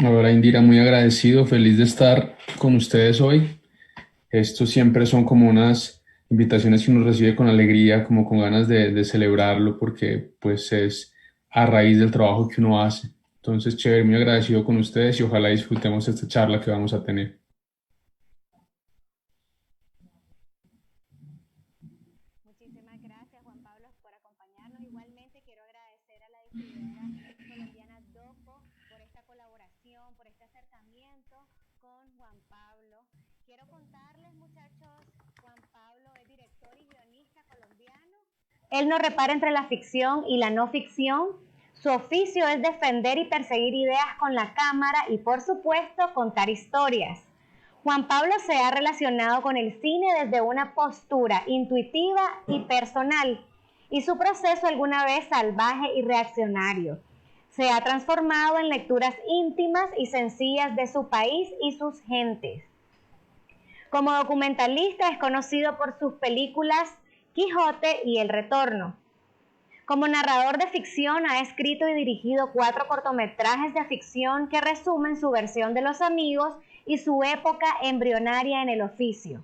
Ahora, Indira, muy agradecido, feliz de estar con ustedes hoy. Estos siempre son como unas invitaciones que uno recibe con alegría, como con ganas de celebrarlo, porque pues es a raíz del trabajo que uno hace. Entonces, chévere, muy agradecido con ustedes y ojalá disfrutemos esta charla que vamos a tener. Muchísimas gracias, Juan Pablo, por acompañarnos. Igualmente quiero agradecer a la distribuidora colombiana DOCO por esta colaboración, por este acercamiento con Juan Pablo. Quiero contarles, muchachos, Juan Pablo es director y guionista colombiano. Él no repara entre la ficción y la no ficción. Su oficio es defender y perseguir ideas con la cámara y, por supuesto, contar historias. Juan Pablo se ha relacionado con el cine desde una postura intuitiva y personal, y su proceso alguna vez salvaje y reaccionario. Se ha transformado en lecturas íntimas y sencillas de su país y sus gentes. Como documentalista es conocido por sus películas Quijote y El Retorno. Como narrador de ficción ha escrito y dirigido 4 cortometrajes de ficción que resumen su versión de Los Amigos y su época embrionaria en el oficio.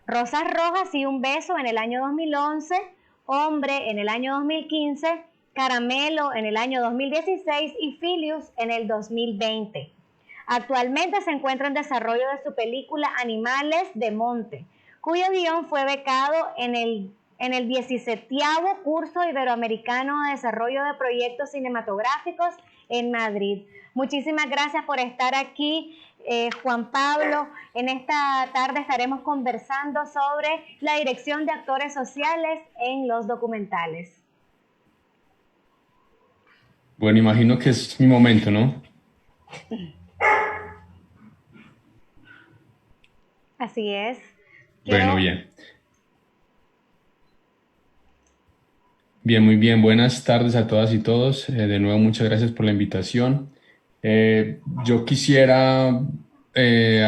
Rosas Rojas y un beso en el año 2011, Hombre en el año 2015, Caramelo en el año 2016 y Filius en el 2020. Actualmente se encuentra en desarrollo de su película Animales de Monte, cuyo guión fue becado en el 17º curso iberoamericano de desarrollo de proyectos cinematográficos en Madrid. Muchísimas gracias por estar aquí, Juan Pablo. En esta tarde estaremos conversando sobre la dirección de actores sociales en los documentales. Bueno, imagino que es mi momento, ¿no? Así es. Bueno, Quiero bien. Bien, muy bien. Buenas tardes a todas y todos. De nuevo, muchas gracias por la invitación. Yo quisiera,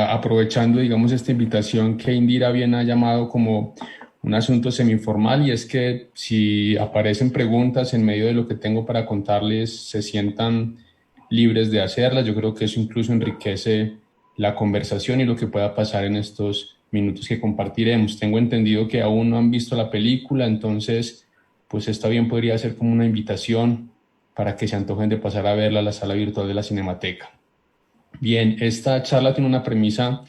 aprovechando, digamos, esta invitación que Indira bien ha llamado como un asunto semi-informal, y es que si aparecen preguntas en medio de lo que tengo para contarles, se sientan libres de hacerlas. Yo creo que eso incluso enriquece la conversación y lo que pueda pasar en estos minutos que compartiremos. Tengo entendido que aún no han visto la película, entonces pues esta bien podría ser como una invitación para que se antojen de pasar a verla a la sala virtual de la Cinemateca. Bien, esta charla tiene una premisa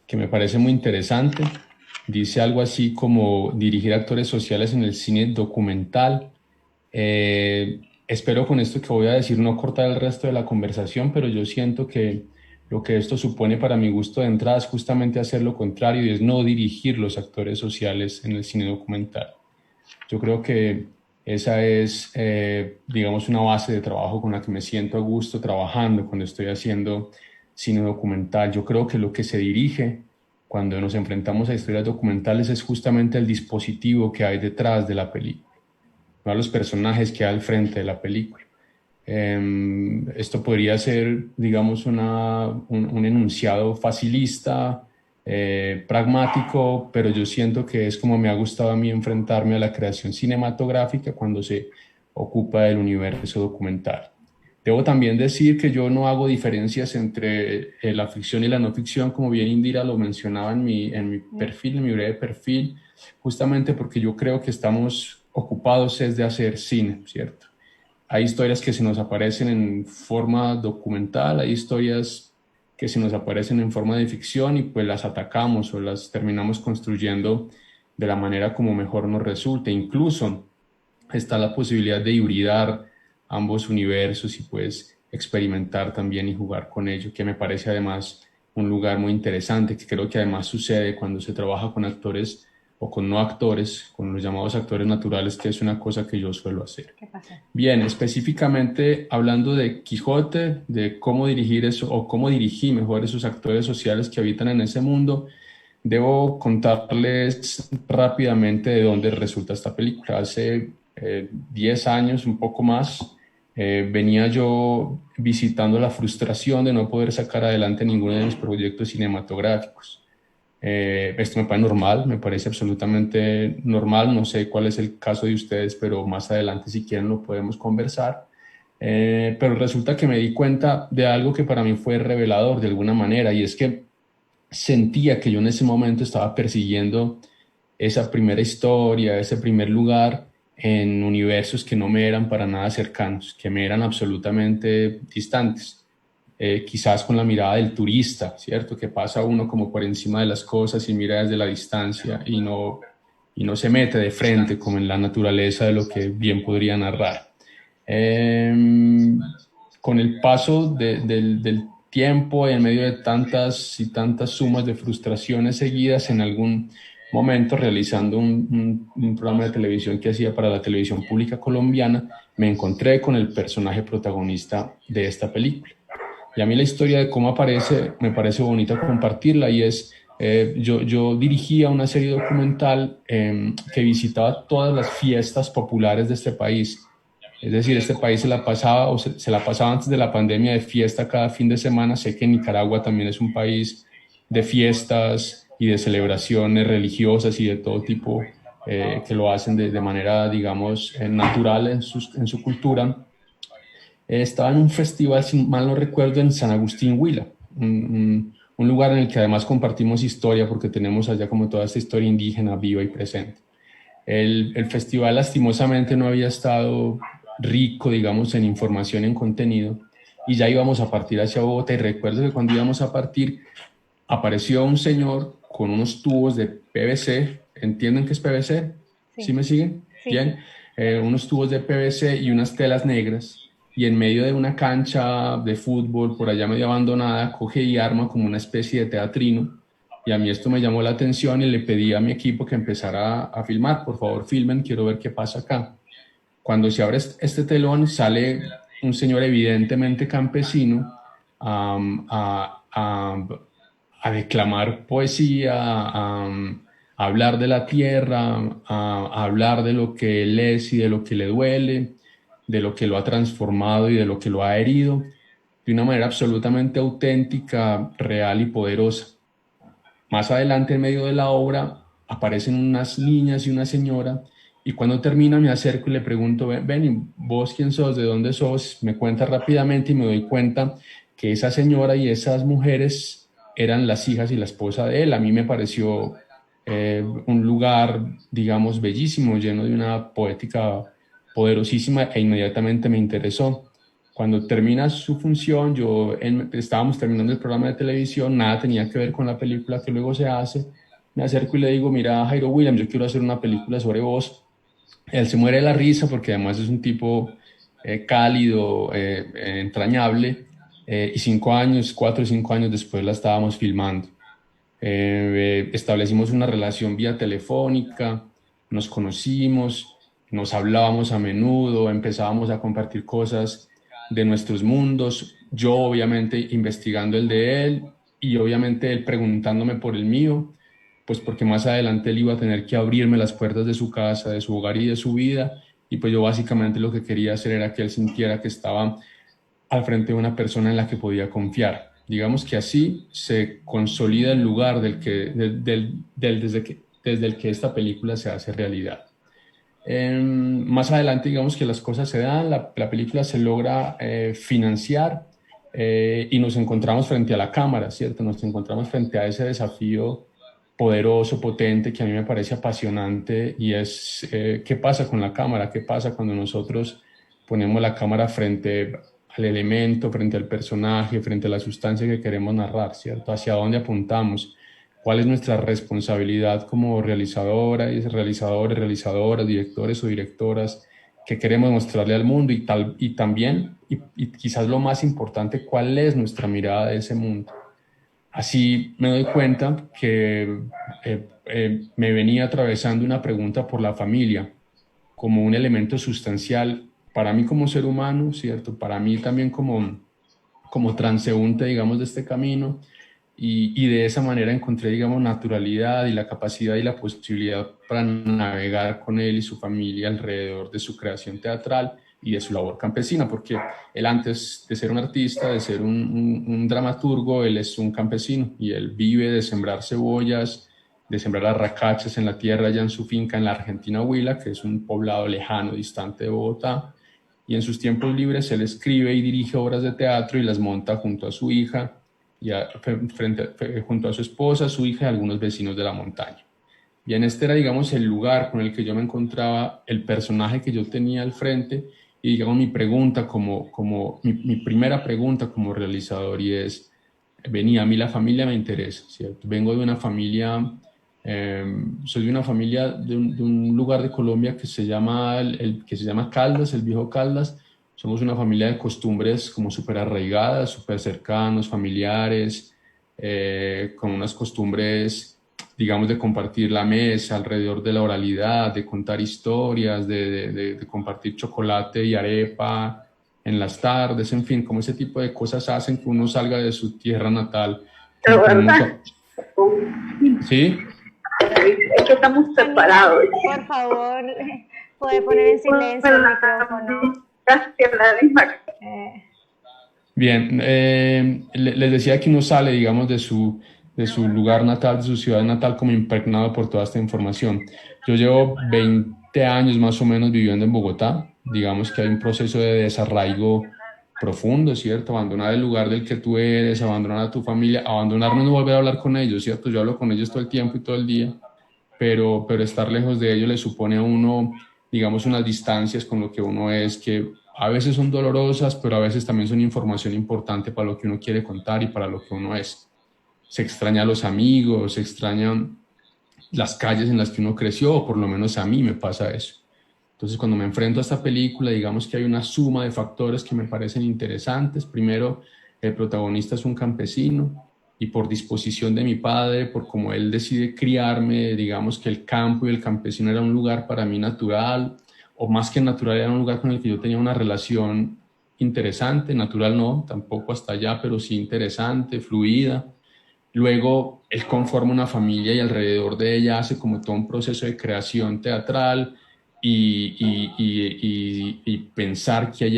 que me parece muy interesante. Dice algo así como dirigir actores sociales en el cine documental. Espero con esto que voy a decir no cortar el resto de la conversación, pero yo siento que lo que esto supone para mi gusto de entrada es justamente hacer lo contrario, y es no dirigir los actores sociales en el cine documental. Yo creo que esa es, digamos, una base de trabajo con la que me siento a gusto trabajando cuando estoy haciendo cine documental. Yo creo que lo que se dirige cuando nos enfrentamos a historias documentales es justamente el dispositivo que hay detrás de la película, no a los personajes que hay al frente de la película. Esto podría ser, digamos, un enunciado facilista, pragmático, pero yo siento que es como me ha gustado a mí enfrentarme a la creación cinematográfica cuando se ocupa del universo documental. Debo también decir que yo no hago diferencias entre la ficción y la no ficción, como bien Indira lo mencionaba en mi perfil, en mi breve perfil, justamente porque yo creo que estamos ocupados es de hacer cine, ¿cierto? Hay historias que se nos aparecen en forma documental, hay historias que se nos aparecen en forma de ficción y pues las atacamos o las terminamos construyendo de la manera como mejor nos resulte. Incluso está la posibilidad de hibridar ambos universos y pues experimentar también y jugar con ello, que me parece además un lugar muy interesante, que creo que además sucede cuando se trabaja con actores o con no actores, con los llamados actores naturales, que es una cosa que yo suelo hacer. ¿Qué pasa? Bien, específicamente hablando de Quijote, de cómo dirigir eso o cómo dirigí mejor esos actores sociales que habitan en ese mundo, debo contarles rápidamente de dónde resulta esta película. Hace 10 años, un poco más, venía yo visitando la frustración de no poder sacar adelante ninguno de mis proyectos cinematográficos. Esto me parece normal, me parece absolutamente normal. No sé cuál es el caso de ustedes, pero más adelante, si quieren, lo podemos conversar. Pero resulta que me di cuenta de algo que para mí fue revelador de alguna manera, y es que sentía que yo en ese momento estaba persiguiendo esa primera historia, ese primer lugar en universos que no me eran para nada cercanos, que me eran absolutamente distantes. Quizás con la mirada del turista, ¿cierto? Que pasa uno como por encima de las cosas y mira desde la distancia y no se mete de frente como en la naturaleza de lo que bien podría narrar. Eh, con el paso del tiempo y en medio de tantas y tantas sumas de frustraciones seguidas, en algún momento realizando un programa de televisión que hacía para la televisión pública colombiana, me encontré con el personaje protagonista de esta película. Y a mí la historia de cómo aparece me parece bonita compartirla, y es, yo dirigía una serie documental que visitaba todas las fiestas populares de este país. Es decir, este país se la pasaba, o se la pasaba antes de la pandemia, de fiesta cada fin de semana. Sé que Nicaragua también es un país de fiestas y de celebraciones religiosas y de todo tipo, que lo hacen de manera, digamos, natural en su cultura. Estaba en un festival, si mal no recuerdo, en San Agustín Huila, un lugar en el que además compartimos historia, porque tenemos allá como toda esta historia indígena viva y presente. El festival lastimosamente no había estado rico, digamos, en información, en contenido, y ya íbamos a partir hacia Bogotá, y recuerdo que cuando íbamos a partir apareció un señor con unos tubos de PVC. ¿Entienden qué es PVC? ¿Sí Sí, me siguen? sí, Bien. sí. Unos tubos de PVC y unas telas negras, y en medio de una cancha de fútbol por allá medio abandonada coge y arma como una especie de teatrino, y a mí esto me llamó la atención y le pedí a mi equipo que empezara a filmar. Por favor, filmen, quiero ver qué pasa acá. Cuando se abre este telón, sale un señor evidentemente campesino, a declamar poesía, a hablar de la tierra, a hablar de lo que él es y de lo que le duele, de lo que lo ha transformado y de lo que lo ha herido, de una manera absolutamente auténtica, real y poderosa. Más adelante, en medio de la obra, aparecen unas niñas y una señora, y cuando termina me acerco y le pregunto: ven, ¿y vos quién sos? ¿De dónde sos? Me cuenta rápidamente y me doy cuenta que esa señora y esas mujeres eran las hijas y la esposa de él. A mí me pareció un lugar, digamos, bellísimo, lleno de una poética poderosísima, e inmediatamente me interesó. Cuando termina su función, estábamos terminando el programa de televisión, nada tenía que ver con la película que luego se hace. Me acerco y le digo: mira, Jairo Williams, yo quiero hacer una película sobre vos. Él se muere de la risa porque además es un tipo cálido, entrañable, y 5 años, 4 o 5 años después la estábamos filmando. Establecimos una relación vía telefónica, nos conocimos, nos hablábamos a menudo, empezábamos a compartir cosas de nuestros mundos, yo obviamente investigando el de él, y obviamente él preguntándome por el mío, pues porque más adelante él iba a tener que abrirme las puertas de su casa, de su hogar y de su vida, y pues yo básicamente lo que quería hacer era que él sintiera que estaba al frente de una persona en la que podía confiar. Digamos que así se consolida el lugar desde el que esta película se hace realidad. Más adelante, digamos que las cosas se dan, la película se logra financiar, y nos encontramos frente a la cámara, ¿cierto? Nos encontramos frente a ese desafío poderoso, potente, que a mí me parece apasionante, y es qué pasa con la cámara, qué pasa cuando nosotros ponemos la cámara frente al elemento, frente al personaje, frente a la sustancia que queremos narrar, ¿cierto? Hacia dónde apuntamos, cuál es nuestra responsabilidad como realizadores, realizadoras, directores o directoras, que queremos mostrarle al mundo, y también, y quizás lo más importante, cuál es nuestra mirada de ese mundo. Así me doy cuenta que me venía atravesando una pregunta por la familia como un elemento sustancial para mí como ser humano, ¿cierto? Para mí también como transeúnte, digamos, de este camino. Y de esa manera encontré, digamos, naturalidad y la capacidad y la posibilidad para navegar con él y su familia alrededor de su creación teatral y de su labor campesina, porque él antes de ser un artista, de ser un dramaturgo, él es un campesino y él vive de sembrar cebollas, de sembrar arracachas en la tierra allá en su finca en la Argentina Huila, que es un poblado lejano, distante de Bogotá, y en sus tiempos libres él escribe y dirige obras de teatro y las monta junto a su hija, junto a su esposa, su hija y algunos vecinos de la montaña. Bien, este era, digamos, el lugar con el que yo me encontraba, el personaje que yo tenía al frente y, digamos, mi pregunta mi primera pregunta como realizador y es, venía, a mí la familia me interesa, ¿cierto? Vengo de una familia, soy de una familia de un lugar de Colombia que se llama, que se llama Caldas, el viejo Caldas. Somos una familia de costumbres como súper arraigadas, súper cercanos, familiares, con unas costumbres, digamos, de compartir la mesa alrededor de la oralidad, de contar historias, de compartir chocolate y arepa en las tardes, en fin, como ese tipo de cosas hacen que uno salga de su tierra natal, De como con unos... verdad. ¿Sí? Es que estamos separados. Por favor, puede poner en silencio el micrófono. Bien, les decía que uno sale, digamos, de su lugar natal, de su ciudad natal, como impregnado por toda esta información. Yo llevo 20 años más o menos viviendo en Bogotá. Digamos que hay un proceso de desarraigo profundo, ¿cierto? Abandonar el lugar del que tú eres, abandonar a tu familia, abandonar no volver a hablar con ellos, ¿cierto? Yo hablo con ellos todo el tiempo y todo el día, pero estar lejos de ellos le supone a uno, digamos, unas distancias con lo que uno es, que a veces son dolorosas, pero a veces también son información importante para lo que uno quiere contar y para lo que uno es. Se extraña a los amigos, se extrañan las calles en las que uno creció, o por lo menos a mí me pasa eso. Entonces, cuando me enfrento a esta película, digamos que hay una suma de factores que me parecen interesantes. Primero, el protagonista es un campesino y por disposición de mi padre, por cómo él decide criarme, digamos que el campo y el campesino era un lugar para mí natural, o más que natural, era un lugar con el que yo tenía una relación interesante, natural no, tampoco hasta allá, pero sí interesante, fluida. Luego, él conforma una familia y alrededor de ella hace como todo un proceso de creación teatral y pensar que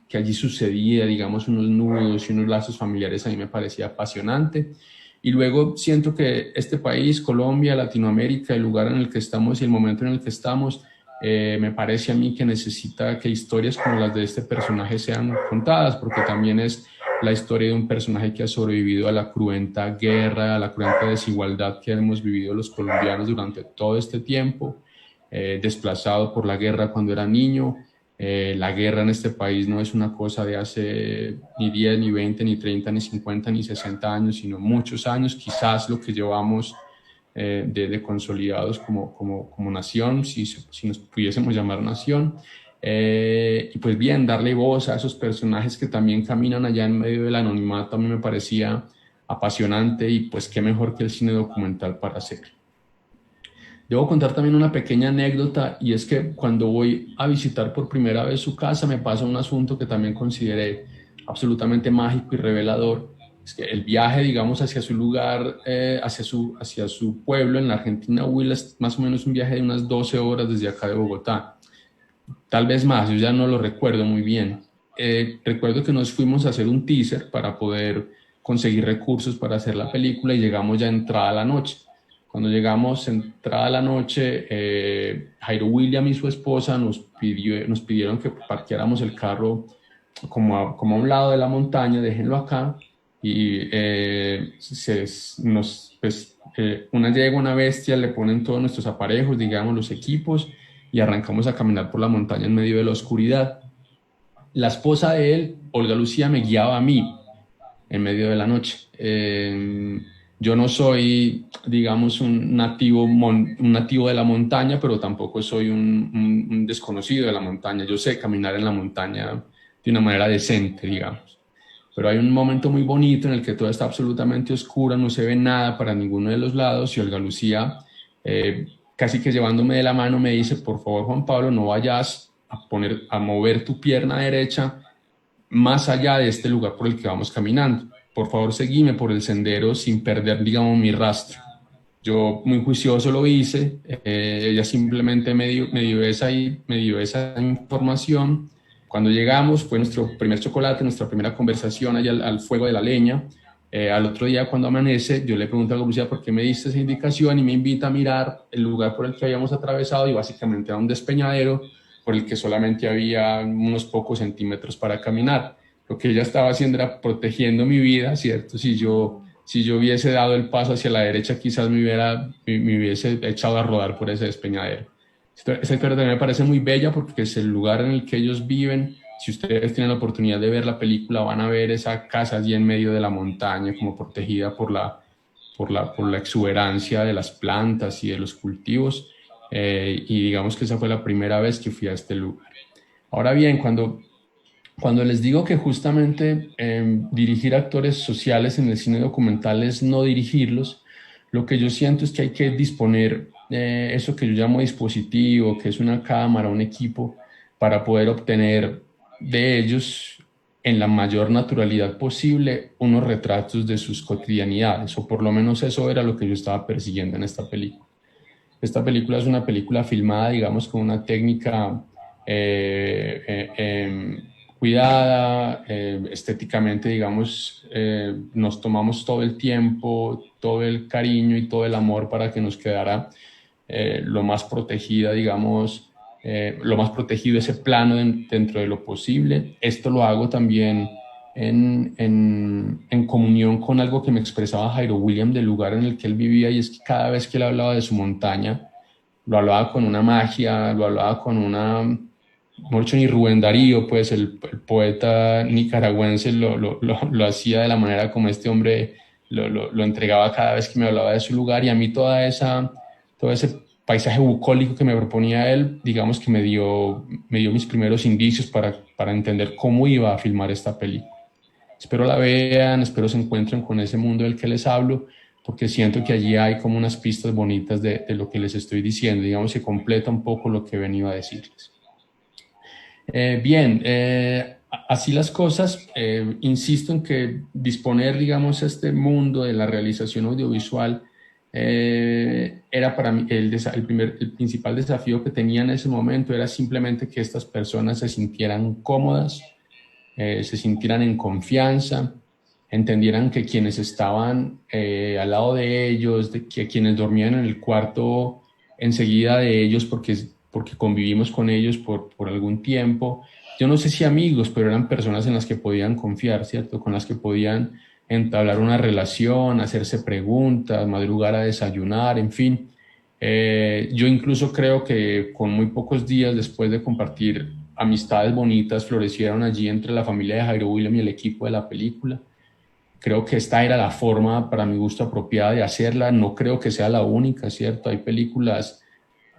que allí sucedía, digamos, unos nudos y unos lazos familiares a mí me parecía apasionante. Y luego siento que este país, Colombia, Latinoamérica, el lugar en el que estamos y el momento en el que estamos, me parece a mí que necesita que historias como las de este personaje sean contadas, porque también es la historia de un personaje que ha sobrevivido a la cruenta guerra, a la cruenta desigualdad que hemos vivido los colombianos durante todo este tiempo, desplazado por la guerra cuando era niño. La guerra en este país no es una cosa de hace ni 10, ni 20, ni 30, ni 50, ni 60 años, sino muchos años, quizás lo que llevamos de consolidados como nación, si nos pudiésemos llamar nación. Y pues bien, darle voz a esos personajes que también caminan allá en medio del anonimato a mí me parecía apasionante y pues qué mejor que el cine documental para hacerlo. Debo contar también una pequeña anécdota y es que cuando voy a visitar por primera vez su casa me pasa un asunto que también consideré absolutamente mágico y revelador. Es que el viaje, digamos, hacia su lugar, hacia su pueblo en la Argentina, Huila, es más o menos un viaje de unas 12 horas desde acá de Bogotá. Tal vez más, yo ya no lo recuerdo muy bien. Recuerdo que nos fuimos a hacer un teaser para poder conseguir recursos para hacer la película y llegamos ya entrada la noche. Cuando llegamos entrada la noche, Jairo William y su esposa nos pidieron que parqueáramos el carro como a un lado de la montaña, déjenlo acá, y una yegua, una bestia, le ponen todos nuestros aparejos, digamos, los equipos, y arrancamos a caminar por la montaña en medio de la oscuridad. La esposa de él, Olga Lucía, me guiaba a mí en medio de la noche. Yo no soy, digamos, un nativo de la montaña, pero tampoco soy un desconocido de la montaña. Yo sé caminar en la montaña de una manera decente, digamos. pero hay un momento muy bonito en el que todo está absolutamente oscuro, no se ve nada para ninguno de los lados, y Olga Lucía, casi que llevándome de la mano, me dice: por favor, Juan Pablo, no vayas a mover tu pierna derecha más allá de este lugar por el que vamos caminando. Por favor, seguime por el sendero sin perder, digamos, mi rastro. Yo muy juicioso lo hice, ella simplemente me dio esa información. Cuando llegamos fue nuestro primer chocolate, nuestra primera conversación allá al fuego de la leña. Al otro día, cuando amanece, yo le pregunto a la policía por qué me diste esa indicación, y me invita a mirar el lugar por el que habíamos atravesado, y básicamente era un despeñadero por el que solamente había unos pocos centímetros para caminar. Lo que ella estaba haciendo era protegiendo mi vida, ¿cierto? Si yo hubiese dado el paso hacia la derecha, quizás me hubiese echado a rodar por ese despeñadero. Esta historia también me parece muy bella porque es el lugar en el que ellos viven. Si ustedes tienen la oportunidad de ver la película, van a ver esa casa allí en medio de la montaña, como protegida por la exuberancia de las plantas y de los cultivos. Y digamos que esa fue la primera vez que fui a este lugar. Ahora bien, cuando les digo que justamente dirigir actores sociales en el cine documental es no dirigirlos, lo que yo siento es que hay que disponer eso que yo llamo dispositivo, que es una cámara, un equipo, para poder obtener de ellos en la mayor naturalidad posible unos retratos de sus cotidianidades, o por lo menos eso era lo que yo estaba persiguiendo en esta película. Esta película es una película filmada, digamos, con una técnica eh, eh, eh, cuidada, estéticamente, digamos, nos tomamos todo el tiempo, todo el cariño y todo el amor para que nos quedara lo más protegida, digamos, lo más protegido ese plano dentro de lo posible. Esto lo hago también en comunión con algo que me expresaba Jairo William del lugar en el que él vivía, y es que cada vez que él hablaba de su montaña, lo hablaba con una magia, lo hablaba con una... Mucho ni Rubén Darío, pues el poeta nicaragüense lo hacía de la manera como este hombre lo entregaba cada vez que me hablaba de su lugar, y a mí todo ese paisaje bucólico que me proponía él, digamos que me dio mis primeros indicios para entender cómo iba a filmar esta película. Espero la vean, espero se encuentren con ese mundo del que les hablo, porque siento que allí hay como unas pistas bonitas de lo que les estoy diciendo, digamos que completa un poco lo que he venido a decirles. Bien, así las cosas, insisto en que disponer, digamos, este mundo de la realización audiovisual era para mí el principal desafío que tenía en ese momento, era simplemente que estas personas se sintieran cómodas, se sintieran en confianza, entendieran que quienes estaban al lado de ellos, que quienes dormían en el cuarto enseguida de ellos, porque convivimos con ellos por algún tiempo, yo no sé si amigos, pero eran personas en las que podían confiar, ¿cierto? Con las que podían entablar una relación, hacerse preguntas, madrugar a desayunar, en fin. Yo incluso creo que con muy pocos días después de compartir, amistades bonitas florecieron allí entre la familia de Jairo William y el equipo de la película. Creo que esta era la forma, para mi gusto, apropiada de hacerla. No creo que sea la única, ¿cierto? Hay películas,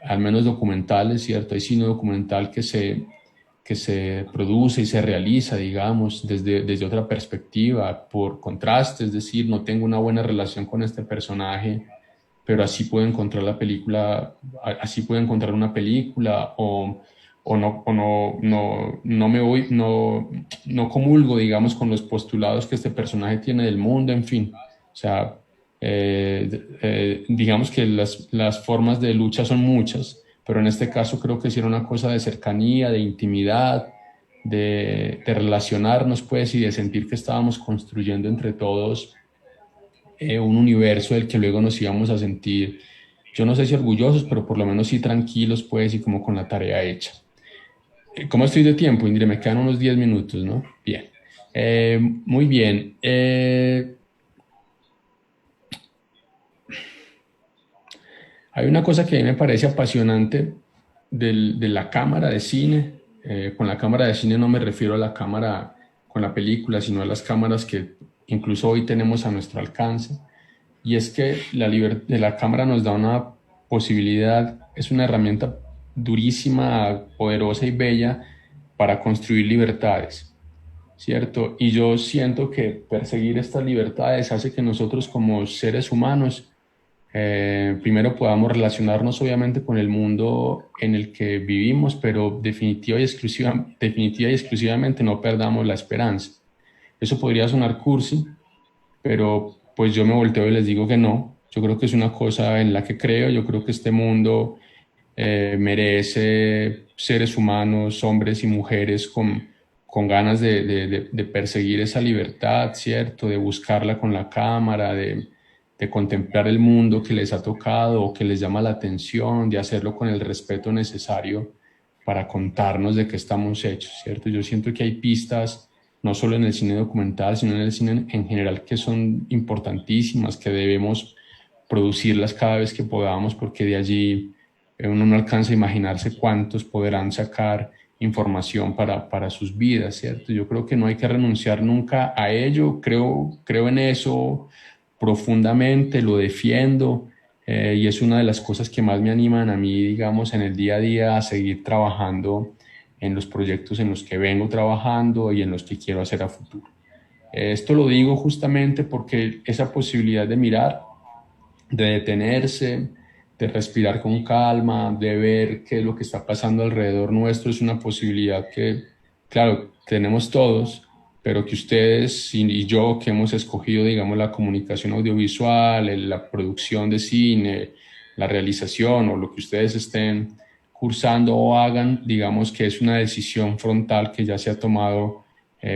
al menos documentales, ¿cierto? Hay cine documental que se produce y se realiza, digamos, desde otra perspectiva, por contraste, es decir, no tengo una buena relación con este personaje, pero así puedo encontrar la película, así puedo encontrar una película, no me voy, no comulgo, digamos, con los postulados que este personaje tiene del mundo, en fin. O sea, digamos que las formas de lucha son muchas, pero en este caso creo que sí era una cosa de cercanía, de intimidad, de relacionarnos, pues, y de sentir que estábamos construyendo entre todos un universo del que luego nos íbamos a sentir, yo no sé si orgullosos, pero por lo menos sí tranquilos, pues, y como con la tarea hecha. ¿Cómo estoy de tiempo, Indire? Me quedan unos 10 minutos, ¿no? Bien. Muy bien. Hay una cosa que a mí me parece apasionante de la cámara de cine. Con la cámara de cine no me refiero a la cámara con la película, sino a las cámaras que incluso hoy tenemos a nuestro alcance. Y es que la cámara nos da una posibilidad, es una herramienta durísima, poderosa y bella para construir libertades. ¿cierto? Y yo siento que perseguir estas libertades hace que nosotros como seres humanos primero podamos relacionarnos obviamente con el mundo en el que vivimos, pero definitiva y exclusivamente no perdamos la esperanza. Eso podría sonar cursi, pero pues yo me volteo y les digo que no. Yo creo que es una cosa en la que creo. Yo creo que este mundo merece seres humanos, hombres y mujeres con ganas de perseguir esa libertad, ¿cierto? De buscarla con la cámara, de contemplar el mundo que les ha tocado o que les llama la atención, de hacerlo con el respeto necesario para contarnos de qué estamos hechos, ¿cierto? Yo siento que hay pistas, no solo en el cine documental, sino en el cine en general, que son importantísimas, que debemos producirlas cada vez que podamos, porque de allí uno no alcanza a imaginarse cuántos podrán sacar información para sus vidas, ¿cierto? Yo creo que no hay que renunciar nunca a ello, creo en eso profundamente, lo defiendo, y es una de las cosas que más me animan a mí, digamos, en el día a día a seguir trabajando en los proyectos en los que vengo trabajando y en los que quiero hacer a futuro. Esto lo digo justamente porque esa posibilidad de mirar, de detenerse, de respirar con calma, de ver qué es lo que está pasando alrededor nuestro, es una posibilidad que, claro, tenemos todos, pero que ustedes y yo que hemos escogido, digamos, la comunicación audiovisual, la producción de cine, la realización o lo que ustedes estén cursando o hagan, digamos que es una decisión frontal que ya se ha tomado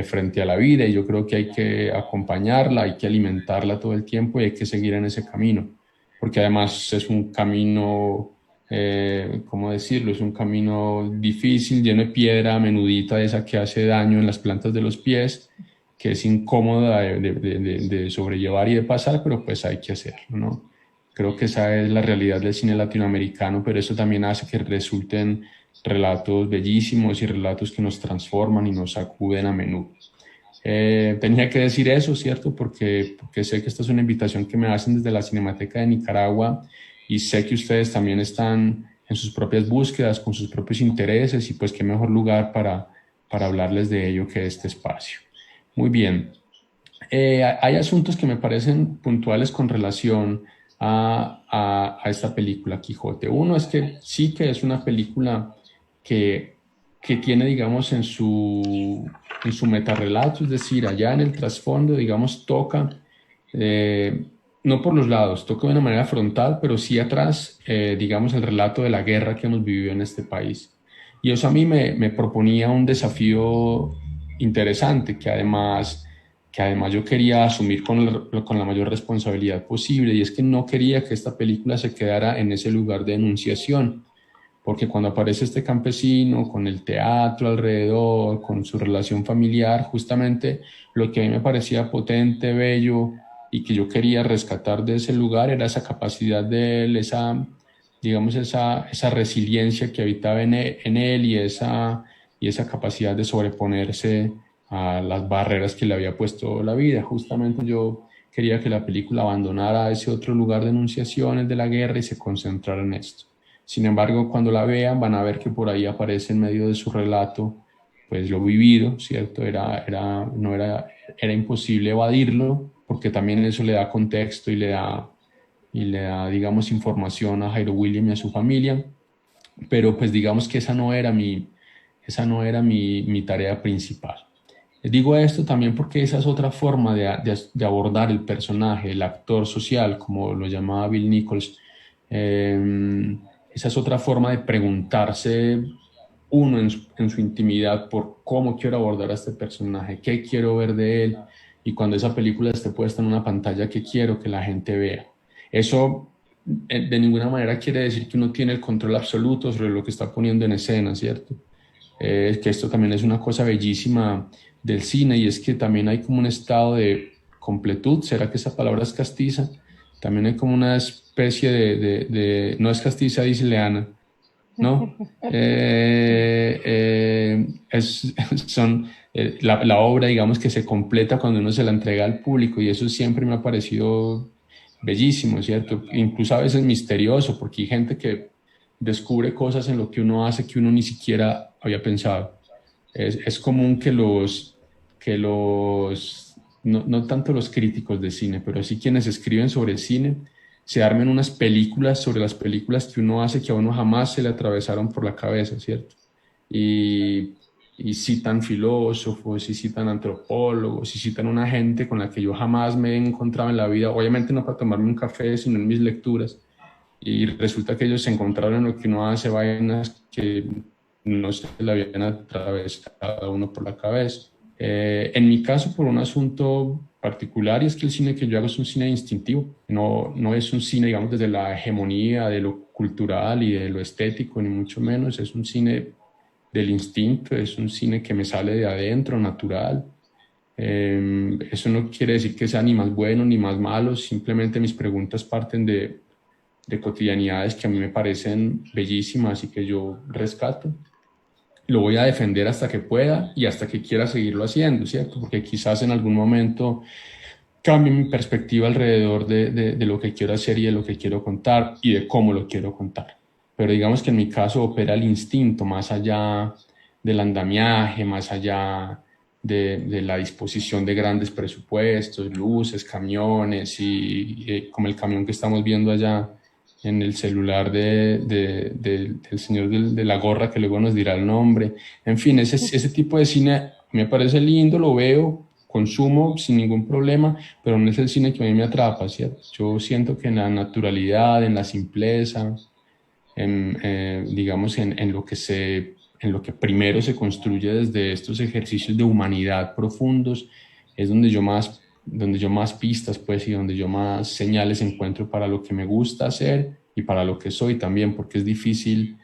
frente a la vida, y yo creo que hay que acompañarla, hay que alimentarla todo el tiempo y hay que seguir en ese camino, porque además es un camino, ¿cómo decirlo? Es un camino difícil, lleno de piedra menudita, esa que hace daño en las plantas de los pies, que es incómoda de sobrellevar y de pasar, pero pues hay que hacerlo, ¿no? Creo que esa es la realidad del cine latinoamericano, pero eso también hace que resulten relatos bellísimos y relatos que nos transforman y nos sacuden a menudo. Tenía que decir eso, ¿cierto? Porque sé que esta es una invitación que me hacen desde la Cinemateca de Nicaragua, y sé que ustedes también están en sus propias búsquedas, con sus propios intereses, y pues qué mejor lugar para hablarles de ello que este espacio. Muy bien. Hay asuntos que me parecen puntuales con relación a esta película, Quijote. Uno es que sí que es una película que tiene, digamos, en su metarrelato, es decir, allá en el trasfondo, digamos, toca, eh, no por los lados, toca de una manera frontal, pero sí atrás, digamos, el relato de la guerra que hemos vivido en este país. Y eso a mí me proponía un desafío interesante, que además yo quería asumir con la mayor responsabilidad posible, y es que no quería que esta película se quedara en ese lugar de enunciación, porque cuando aparece este campesino con el teatro alrededor, con su relación familiar, justamente lo que a mí me parecía potente, bello y que yo quería rescatar de ese lugar era esa capacidad de él, digamos, esa resiliencia que habitaba en él, y esa capacidad de sobreponerse a las barreras que le había puesto la vida. Justamente yo quería que la película abandonara ese otro lugar de enunciaciones de la guerra y se concentrara en esto. Sin embargo, cuando la vean van a ver que por ahí aparece en medio de su relato pues lo vivido, ¿cierto? No era, era imposible evadirlo, porque también eso le da contexto y le da, digamos, información a Jairo William y a su familia, pero pues digamos que esa no era mi tarea principal. Les digo esto también porque esa es otra forma de abordar el personaje, el actor social, como lo llamaba Bill Nichols. Esa es otra forma de preguntarse uno en su intimidad por cómo quiero abordar a este personaje, qué quiero ver de él, y cuando esa película esté puesta en una pantalla, qué quiero que la gente vea. Eso de ninguna manera quiere decir que uno tiene el control absoluto sobre lo que está poniendo en escena, ¿cierto? Que esto también es una cosa bellísima del cine, y es que también hay como un estado de completud. ¿Será que esa palabra es castiza? También hay como una especie no es castiza, dice Leana, ¿no? La obra, digamos, que se completa cuando uno se la entrega al público, y eso siempre me ha parecido bellísimo, ¿cierto? Incluso a veces misterioso, porque hay gente que descubre cosas en lo que uno hace que uno ni siquiera había pensado. Es común que no tanto los críticos de cine, pero sí quienes escriben sobre cine, se armen unas películas sobre las películas que uno hace que a uno jamás se le atravesaron por la cabeza, ¿cierto? Y, y citan filósofos, y citan antropólogos, y citan una gente con la que yo jamás me he encontrado en la vida, obviamente no para tomarme un café, sino en mis lecturas, y resulta que ellos se encontraron en lo que uno hace vainas que no se le habían atravesado a uno por la cabeza. En mi caso, por un asunto particular, y es que el cine que yo hago es un cine instintivo, no es un cine, digamos, desde la hegemonía de lo cultural y de lo estético, ni mucho menos, es un cine del instinto, es un cine que me sale de adentro, natural. Eso no quiere decir que sea ni más bueno ni más malo, simplemente mis preguntas parten de cotidianidades que a mí me parecen bellísimas y que yo rescato. Lo voy a defender hasta que pueda y hasta que quiera seguirlo haciendo, ¿cierto? Porque quizás en algún momento cambie mi perspectiva alrededor de lo que quiero hacer y de lo que quiero contar y de cómo lo quiero contar. Pero digamos que en mi caso opera el instinto más allá del andamiaje, más allá de la disposición de grandes presupuestos, luces, camiones y como el camión que estamos viendo allá en el celular del señor de la gorra que luego nos dirá el nombre. En fin, ese tipo de cine me parece lindo, lo veo, consumo sin ningún problema, pero no es el cine que a mí me atrapa, ¿cierto? Yo siento que en la naturalidad, en la simpleza, digamos, en lo que primero se construye desde estos ejercicios de humanidad profundos, es donde yo más pistas, pues, y donde yo más señales encuentro para lo que me gusta hacer y para lo que soy también, porque es difícil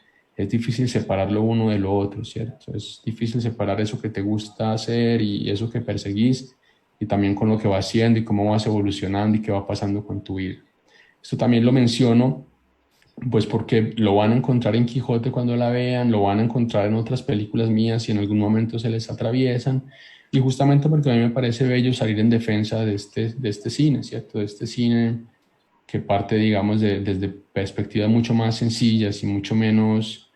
separar lo uno de lo otro, ¿cierto? Es difícil separar eso que te gusta hacer y eso que perseguís, y también con lo que vas haciendo y cómo vas evolucionando y qué va pasando con tu vida. Esto también lo menciono pues porque lo van a encontrar en Quijote cuando la vean, lo van a encontrar en otras películas mías y en algún momento se les atraviesan, y justamente porque a mí me parece bello salir en defensa de este cine, ¿cierto? De este cine que parte, digamos, desde perspectivas mucho más sencillas y mucho menos,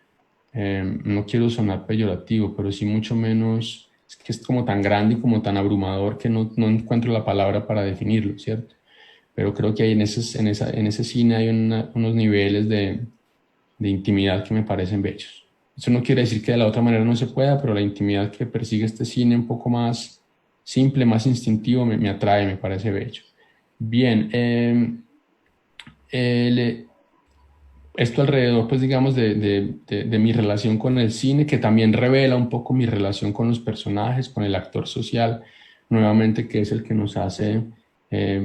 no quiero sonar peyorativo, pero sí mucho menos, es que es como tan grande y como tan abrumador que no encuentro la palabra para definirlo, ¿cierto? Pero creo que hay en ese cine hay unos niveles de intimidad que me parecen bellos. Eso no quiere decir que de la otra manera no se pueda, pero la intimidad que persigue este cine un poco más simple, más instintivo, me atrae, me parece bello. Bien, esto alrededor, pues digamos, de mi relación con el cine, que también revela un poco mi relación con los personajes, con el actor social, nuevamente, que es el que nos hace,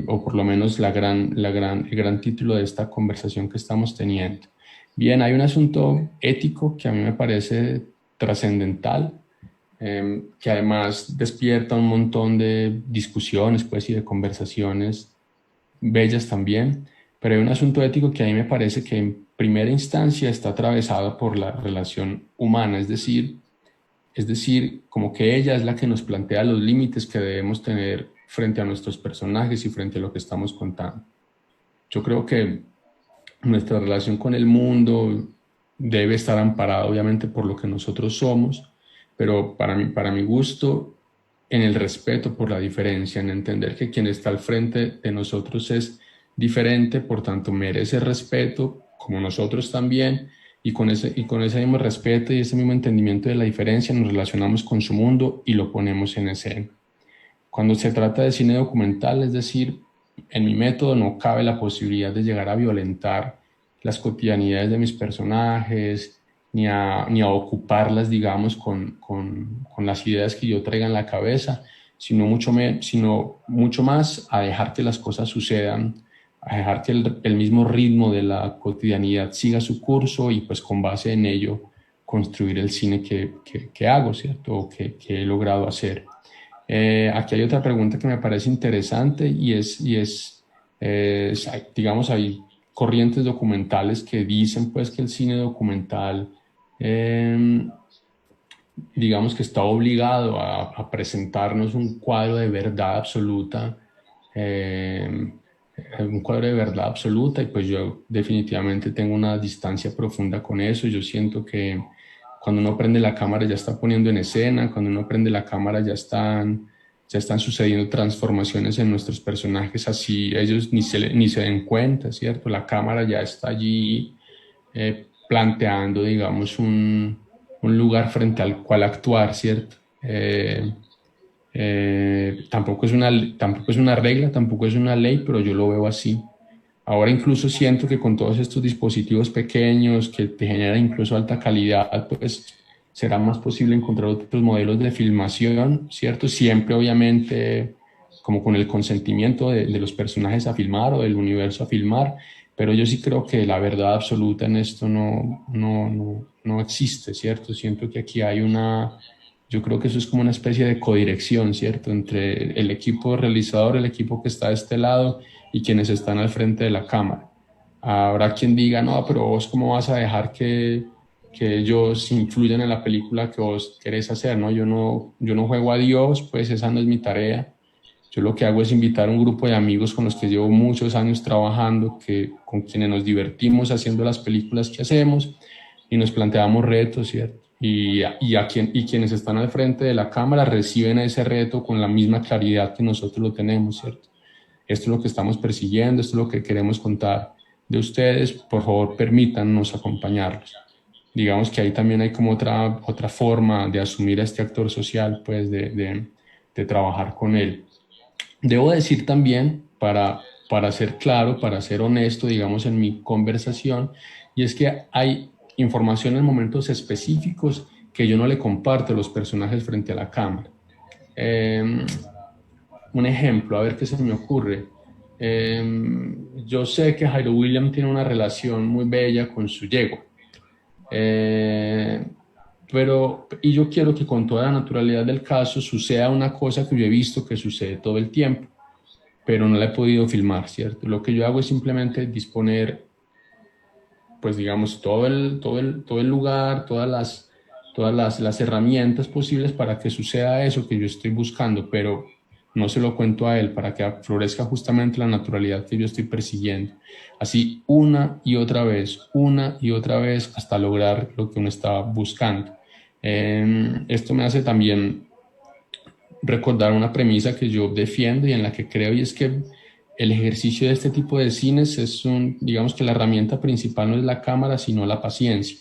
o por lo menos el gran título de esta conversación que estamos teniendo. Bien, hay un asunto ético que a mí me parece trascendental, que además despierta un montón de discusiones, pues, y de conversaciones bellas también, pero hay un asunto ético que a mí me parece que en primera instancia está atravesado por la relación humana, es decir, como que ella es la que nos plantea los límites que debemos tener frente a nuestros personajes y frente a lo que estamos contando. Yo creo que nuestra relación con el mundo debe estar amparada obviamente por lo que nosotros somos, pero para mi gusto, en el respeto por la diferencia, en entender que quien está al frente de nosotros es diferente, por tanto merece respeto, como nosotros también, y con ese mismo respeto y ese mismo entendimiento de la diferencia nos relacionamos con su mundo y lo ponemos en escena. Cuando se trata de cine documental, es decir, en mi método no cabe la posibilidad de llegar a violentar las cotidianidades de mis personajes, ni a ocuparlas, digamos, con las ideas que yo traiga en la cabeza, sino mucho más a dejar que las cosas sucedan, a dejar que el mismo ritmo de la cotidianidad siga su curso y pues con base en ello construir el cine que hago, ¿cierto? O que he logrado hacer. Aquí hay otra pregunta que me parece interesante digamos, hay corrientes documentales que dicen pues que el cine documental, digamos que está obligado a presentarnos un cuadro de verdad absoluta, eh, un cuadro de verdad absoluta, y pues yo definitivamente tengo una distancia profunda con eso. Yo siento que cuando uno prende la cámara ya está poniendo en escena, cuando uno prende la cámara ya están ya están sucediendo transformaciones en nuestros personajes, así ellos ni se den cuenta, ¿cierto? La cámara ya está allí planteando, digamos, un lugar frente al cual actuar, ¿cierto? Tampoco es una regla, tampoco es una ley, pero yo lo veo así. Ahora incluso siento que con todos estos dispositivos pequeños que te generan incluso alta calidad, pues será más posible encontrar otros modelos de filmación, ¿cierto? Siempre obviamente como con el consentimiento de los personajes a filmar o del universo a filmar, pero yo sí creo que la verdad absoluta en esto no existe, ¿cierto? Siento que aquí hay yo creo que eso es como una especie de codirección, ¿cierto? Entre el equipo realizador, el equipo que está de este lado y quienes están al frente de la cámara. Habrá quien diga, no, pero vos cómo vas a dejar que ellos influyan en la película que vos querés hacer, ¿no? Yo no juego a Dios, pues esa no es mi tarea. Yo lo que hago es invitar a un grupo de amigos con los que llevo muchos años trabajando, con quienes nos divertimos haciendo las películas que hacemos y nos planteamos retos, ¿cierto? Y quienes están al frente de la cámara reciben ese reto con la misma claridad que nosotros lo tenemos, ¿cierto? Esto es lo que estamos persiguiendo, esto es lo que queremos contar de ustedes, por favor permítanos acompañarlos. Digamos que ahí también hay como otra forma de asumir a este actor social, pues de trabajar con él. Debo decir también, para ser claro, para ser honesto, digamos, en mi conversación, y es que hay información en momentos específicos que yo no le comparto a los personajes frente a la cámara. Eh, un ejemplo, a ver qué se me ocurre. Yo sé que Jairo William tiene una relación muy bella con su yegua, eh, y yo quiero que con toda la naturalidad del caso suceda una cosa que yo he visto que sucede todo el tiempo, pero no la he podido filmar, ¿cierto? Lo que yo hago es simplemente disponer, pues digamos, todo el lugar, las herramientas posibles para que suceda eso que yo estoy buscando, pero no se lo cuento a él para que florezca justamente la naturalidad que yo estoy persiguiendo. Así una y otra vez, hasta lograr lo que uno estaba buscando. Esto me hace también recordar una premisa que yo defiendo y en la que creo, y es que el ejercicio de este tipo de cines digamos que la herramienta principal no es la cámara, sino la paciencia.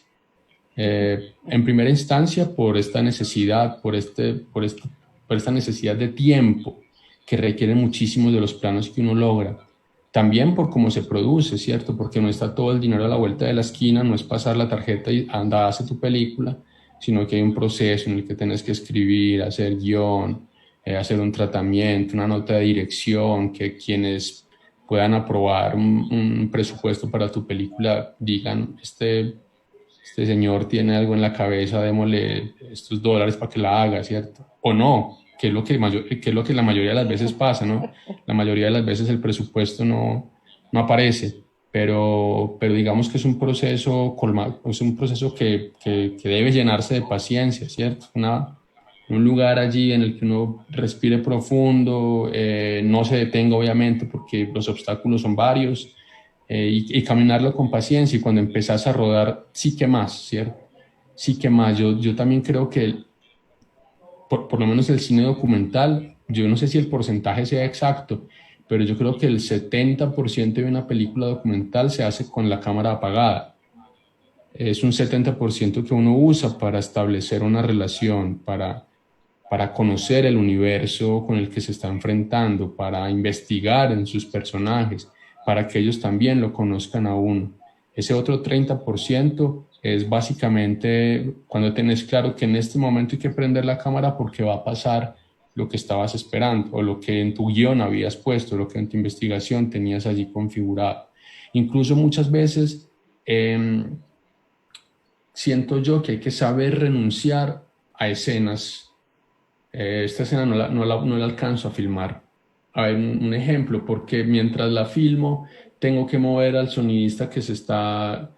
En primera instancia, por esta necesidad, por esta necesidad de tiempo que requiere muchísimo de los planos que uno logra. También por cómo se produce, ¿cierto? Porque no está todo el dinero a la vuelta de la esquina, no es pasar la tarjeta y anda, hace tu película, sino que hay un proceso en el que tienes que escribir, hacer guión, hacer un tratamiento, una nota de dirección, que quienes puedan aprobar un presupuesto para tu película digan, este señor tiene algo en la cabeza, démosle estos dólares para que la haga, ¿cierto? O no, que es lo que es lo que la mayoría de las veces pasa, ¿no? La mayoría de las veces el presupuesto no aparece, pero digamos que es un proceso es un proceso que debe llenarse de paciencia, ¿cierto? Un lugar allí en el que uno respire profundo, no se detenga obviamente porque los obstáculos son varios, y caminarlo con paciencia, y cuando empezás a rodar, sí que más, ¿cierto? Sí que más. Yo también creo que, por lo menos el cine documental, yo no sé si el porcentaje sea exacto, pero yo creo que el 70% de una película documental se hace con la cámara apagada. Es un 70% que uno usa para establecer una relación, para conocer el universo con el que se está enfrentando, para investigar en sus personajes, para que ellos también lo conozcan a uno. Ese otro 30% es básicamente cuando tenés claro que en este momento hay que prender la cámara porque va a pasar lo que estabas esperando, o lo que en tu guión habías puesto, lo que en tu investigación tenías allí configurado. Incluso muchas veces siento yo que hay que saber renunciar a escenas. Esta escena no la alcanzo a filmar. A ver, un ejemplo, porque mientras la filmo, tengo que mover al sonidista que se está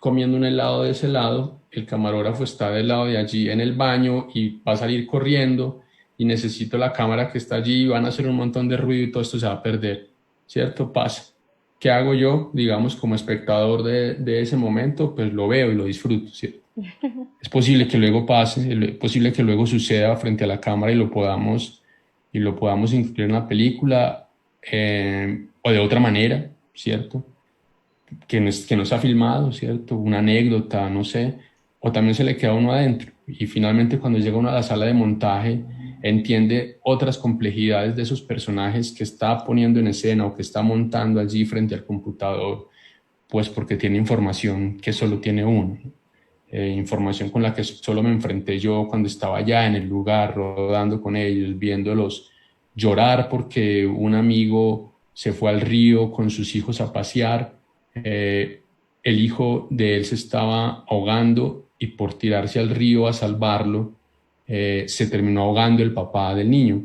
comiendo un helado de ese lado, el camarógrafo está del lado de allí en el baño y va a salir corriendo, y necesito la cámara que está allí, van a hacer un montón de ruido y todo esto se va a perder, ¿cierto? Pasa. ¿Qué hago yo, digamos, como espectador de ese momento? Pues lo veo y lo disfruto, ¿cierto? Es posible que luego pase, es posible que luego suceda frente a la cámara y lo podamos y lo podamos incluir en la película, o de otra manera, ¿cierto? Que no se ha filmado, ¿cierto? Una anécdota, no sé, o también se le queda a uno adentro. Y finalmente cuando llega uno a la sala de montaje, entiende otras complejidades de esos personajes que está poniendo en escena o que está montando allí frente al computador, pues porque tiene información que solo tiene uno. Información con la que solo me enfrenté yo cuando estaba allá en el lugar, rodando con ellos, viéndolos llorar porque un amigo se fue al río con sus hijos a pasear. El hijo de él se estaba ahogando y por tirarse al río a salvarlo, se terminó ahogando el papá del niño.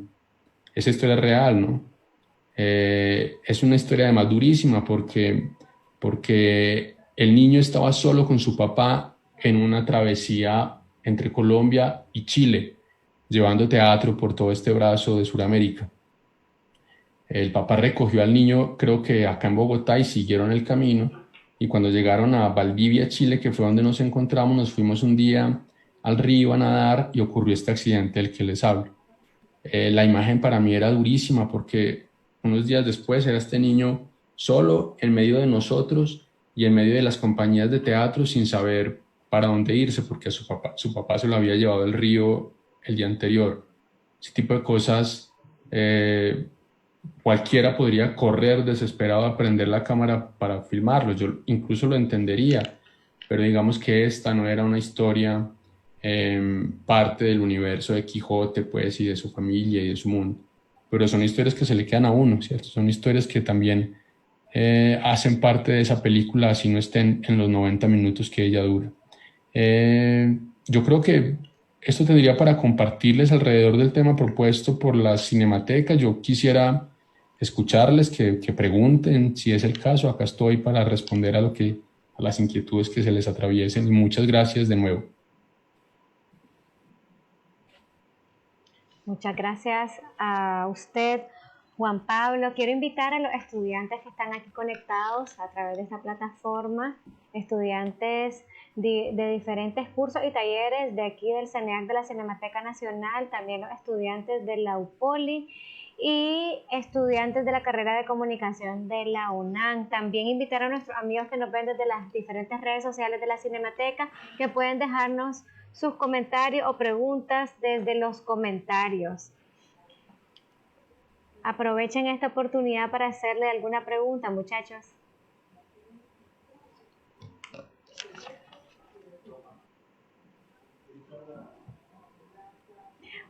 Esa historia es real, ¿no? Es una historia además durísima porque el niño estaba solo con su papá en una travesía entre Colombia y Chile, llevando teatro por todo este brazo de Sudamérica. El papá recogió al niño, creo que acá en Bogotá, y siguieron el camino. Y cuando llegaron a Valdivia, Chile, que fue donde nos encontramos, nos fuimos un día al río a nadar y ocurrió este accidente del que les hablo. La imagen para mí era durísima porque unos días después era este niño solo en medio de nosotros y en medio de las compañías de teatro sin saber para dónde irse porque su papá se lo había llevado al río el día anterior. Ese tipo de cosas, cualquiera podría correr desesperado a prender la cámara para filmarlo. Yo incluso lo entendería, pero digamos que esta no era una historia parte del universo de Quijote, pues, y de su familia y de su mundo. Pero son historias que se le quedan a uno, ¿cierto? Son historias que también hacen parte de esa película, así no estén en los 90 minutos que ella dura. Yo creo que esto tendría para compartirles alrededor del tema propuesto por la Cinemateca. Yo quisiera escucharles, que pregunten si es el caso. Acá estoy para responder a las inquietudes que se les atraviesen y muchas gracias de nuevo. Muchas gracias a usted, Juan Pablo. Quiero invitar a los estudiantes que están aquí conectados a través de esta plataforma, estudiantes de diferentes cursos y talleres de aquí del CENEAC de la Cinemateca Nacional, también los estudiantes de la UPOLI y estudiantes de la carrera de comunicación de la UNAM. También invitar a nuestros amigos que nos ven desde las diferentes redes sociales de la Cinemateca, que pueden dejarnos sus comentarios o preguntas desde los comentarios. Aprovechen esta oportunidad para hacerle alguna pregunta, muchachos.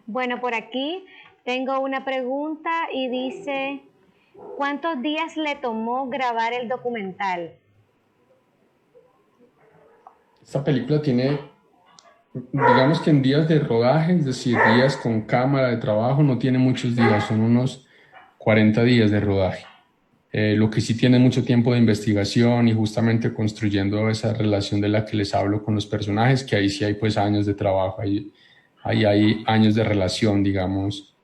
Bueno, por aquí tengo una pregunta y dice, ¿cuántos días le tomó grabar el documental? Esta película tiene, digamos que en días de rodaje, es decir, días con cámara de trabajo, no tiene muchos días, son unos 40 días de rodaje. Lo que sí tiene mucho tiempo de investigación y justamente construyendo esa relación de la que les hablo con los personajes, que ahí sí hay pues años de trabajo, ahí hay años de relación, digamos,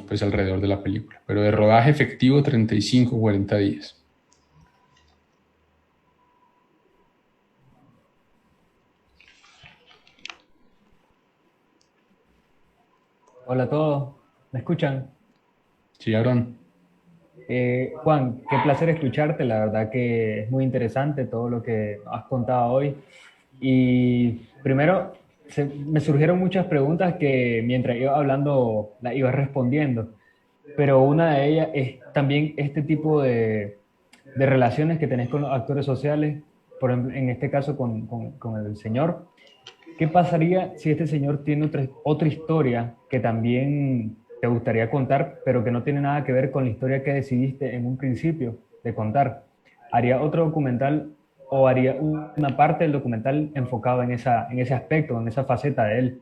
pues alrededor de la película. Pero de rodaje efectivo, 35, 40 días. Hola a todos, ¿me escuchan? Sí, Aaron. Juan, qué placer escucharte, la verdad que es muy interesante todo lo que has contado hoy. Y primero, me surgieron muchas preguntas que mientras iba hablando las iba respondiendo, pero una de ellas es también este tipo de relaciones que tenés con los actores sociales, por ejemplo, en este caso con el señor. ¿Qué pasaría si este señor tiene otra historia que también te gustaría contar, pero que no tiene nada que ver con la historia que decidiste en un principio de contar? ¿Haría otro documental o haría una parte del documental enfocado en ese aspecto, en esa faceta de él?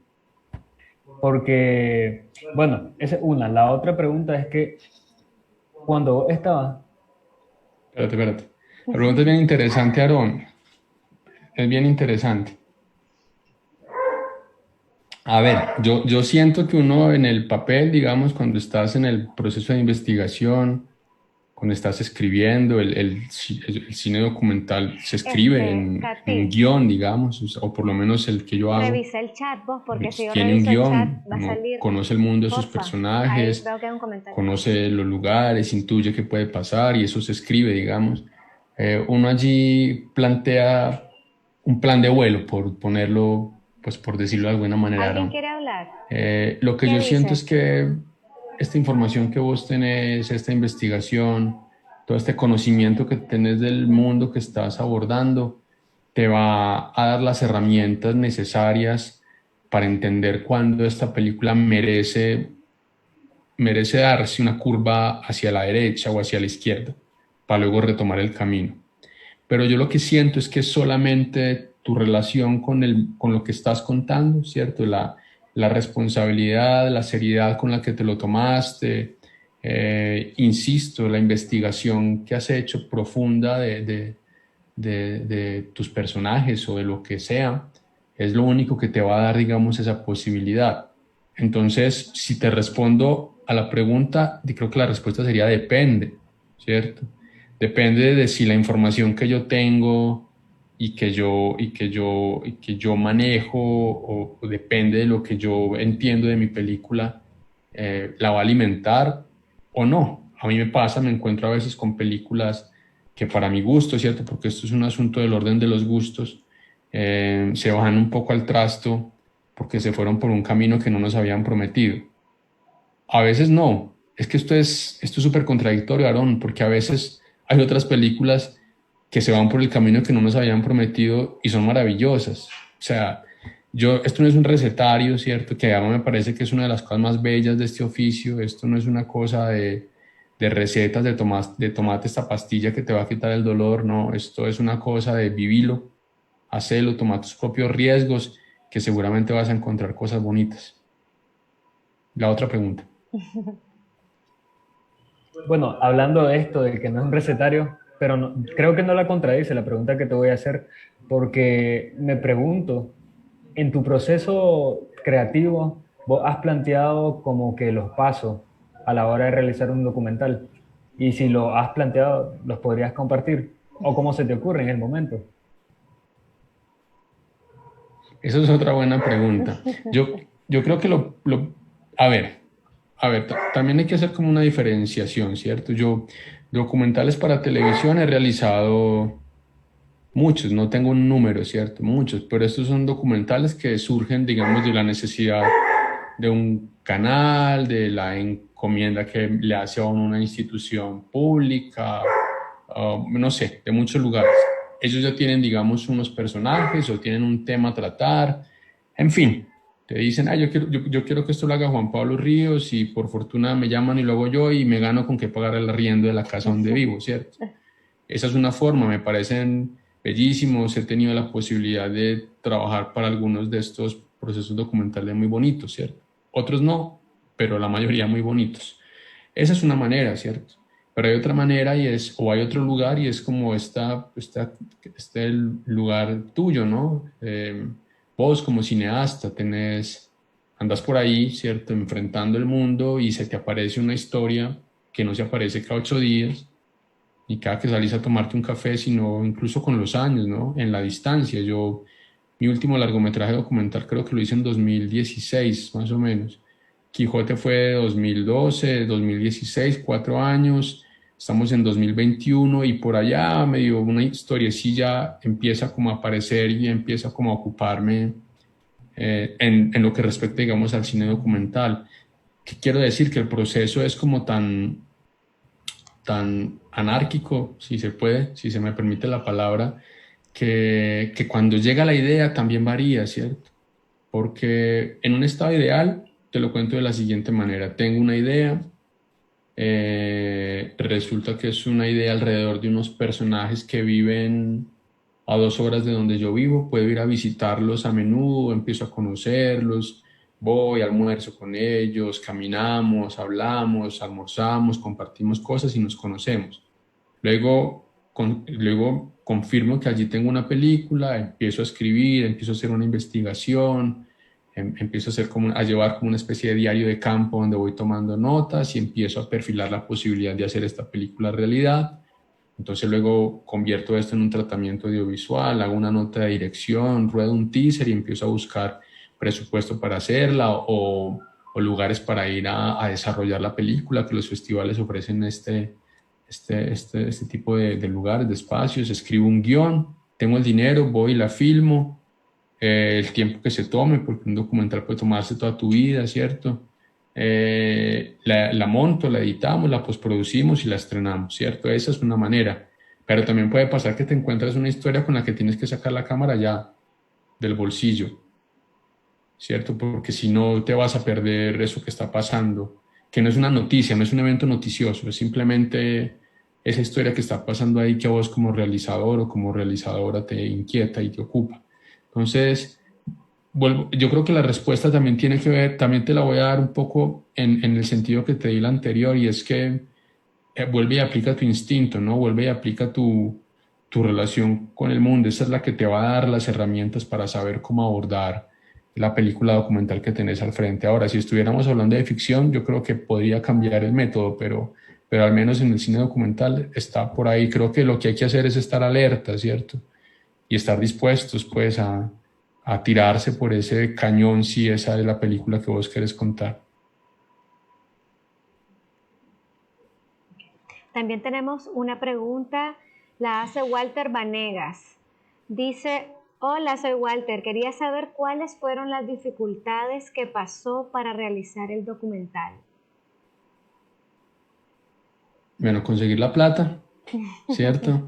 Porque, bueno, esa es una. La otra pregunta es que cuando vos estabas... Espérate. La pregunta es bien interesante, Aaron. Es bien interesante. A ver, yo siento que uno en el papel, digamos, cuando estás en el proceso de investigación, cuando estás escribiendo, el cine documental se escribe en Katy, guión, digamos, o por lo menos el que yo hago, revisa el chat vos, porque si yo tiene un reviso el chat guión, va a uno salir, conoce el mundo de sus porfa. Ahí personajes, veo que hay un comentario. conoce los lugares, intuye qué puede pasar y eso se escribe, digamos. Uno allí plantea un plan de vuelo, por ponerlo, pues por decirlo de alguna manera, ¿Alguien Aaron. quiere hablar? Lo que ¿Qué yo siento dice? es que esta información que vos tenés, esta investigación, todo este conocimiento que tenés del mundo que estás abordando, te va a dar las herramientas necesarias para entender cuándo esta película merece darse una curva hacia la derecha o hacia la izquierda, para luego retomar el camino. Pero yo lo que siento es que solamente tu relación con lo que estás contando, ¿cierto? La responsabilidad, la seriedad con la que te lo tomaste, insisto, la investigación que has hecho profunda de tus personajes o de lo que sea, es lo único que te va a dar, digamos, esa posibilidad. Entonces, si te respondo a la pregunta, creo que la respuesta sería depende, ¿cierto? Depende de si la información que yo tengo y que yo manejo o depende de lo que yo entiendo de mi película, la va a alimentar o no. A mí me pasa, me encuentro a veces con películas que para mi gusto, ¿cierto? Porque esto es un asunto del orden de los gustos, se bajan un poco al trasto porque se fueron por un camino que no nos habían prometido. A veces no. Es que esto es súper contradictorio, Aarón, porque a veces hay otras películas que se van por el camino que no nos habían prometido y son maravillosas. O sea, esto no es un recetario, ¿cierto? Que a mí me parece que es una de las cosas más bellas de este oficio. Esto no es una cosa de recetas de tomate esta pastilla que te va a quitar el dolor, no. Esto es una cosa de vivilo, hacelo, toma tus propios riesgos, que seguramente vas a encontrar cosas bonitas. La otra pregunta. Bueno, hablando de esto, de que no es un recetario, pero creo que no la contradice la pregunta que te voy a hacer, porque me pregunto, en tu proceso creativo, vos has planteado como que los pasos a la hora de realizar un documental, y si lo has planteado, los podrías compartir, o cómo se te ocurre en el momento. Esa es otra buena pregunta. Yo creo que a ver, también hay que hacer como una diferenciación, ¿cierto? Yo documentales para televisión he realizado muchos, no tengo un número, ¿cierto? Muchos, pero estos son documentales que surgen, digamos, de la necesidad de un canal, de la encomienda que le hace a uno una institución pública, no sé, de muchos lugares. Ellos ya tienen, digamos, unos personajes o tienen un tema a tratar, en fin, te dicen, yo quiero que esto lo haga Juan Pablo Ríos y por fortuna me llaman y lo hago yo y me gano con que pagar el arriendo de la casa donde vivo, ¿cierto? Esa es una forma, me parecen bellísimos, he tenido la posibilidad de trabajar para algunos de estos procesos documentales muy bonitos, ¿cierto? Otros no, pero la mayoría muy bonitos. Esa es una manera, ¿cierto? Pero hay otra manera o hay otro lugar y es como este lugar tuyo, ¿no? Vos como cineasta andas por ahí, ¿cierto? Enfrentando el mundo y se te aparece una historia que no se aparece cada 8 días ni cada que salís a tomarte un café, sino incluso con los años, ¿no? En la distancia. Mi último largometraje documental creo que lo hice en 2016, más o menos. Quijote fue de 2012, 2016, 4 años. Estamos en 2021 y por allá medio una historiecilla empieza como a aparecer y empieza como a ocuparme en lo que respecta, digamos, al cine documental. ¿Qué quiero decir? Que el proceso es como tan anárquico, si se puede, si se me permite la palabra, que cuando llega la idea también varía, ¿cierto? Porque en un estado ideal, te lo cuento de la siguiente manera, tengo una idea, resulta que es una idea alrededor de unos personajes que viven a 2 horas de donde yo vivo, puedo ir a visitarlos a menudo, empiezo a conocerlos, voy, almuerzo con ellos, caminamos, hablamos, almorzamos, compartimos cosas y nos conocemos. Luego confirmo que allí tengo una película, empiezo a escribir, empiezo a hacer una investigación, empiezo a llevar como una especie de diario de campo donde voy tomando notas y empiezo a perfilar la posibilidad de hacer esta película realidad. Entonces luego convierto esto en un tratamiento audiovisual, hago una nota de dirección, ruedo un teaser y empiezo a buscar presupuesto para hacerla o lugares para ir a desarrollar la película, que los festivales ofrecen este tipo de lugares, de espacios. Escribo un guión, tengo el dinero, voy y la filmo, el tiempo que se tome, porque un documental puede tomarse toda tu vida, ¿cierto? La monto, la editamos, la postproducimos y la estrenamos, ¿cierto? Esa es una manera. Pero también puede pasar que te encuentres una historia con la que tienes que sacar la cámara ya del bolsillo, ¿cierto? Porque si no te vas a perder eso que está pasando, que no es una noticia, no es un evento noticioso, es simplemente esa historia que está pasando ahí que a vos como realizador o como realizadora te inquieta y te ocupa. Entonces, yo creo que la respuesta también tiene que ver, también te la voy a dar un poco en el sentido que te di la anterior, y es que vuelve y aplica tu instinto, ¿no? Vuelve y aplica tu relación con el mundo. Esa es la que te va a dar las herramientas para saber cómo abordar la película documental que tenés al frente. Ahora, si estuviéramos hablando de ficción, yo creo que podría cambiar el método, pero al menos en el cine documental está por ahí. Creo que lo que hay que hacer es estar alerta, ¿cierto? Y estar dispuestos, pues, a tirarse por ese cañón si esa es la película que vos querés contar. También tenemos una pregunta, la hace Walter Vanegas. Dice, hola, soy Walter, quería saber cuáles fueron las dificultades que pasó para realizar el documental. Bueno, conseguir la plata, ¿cierto?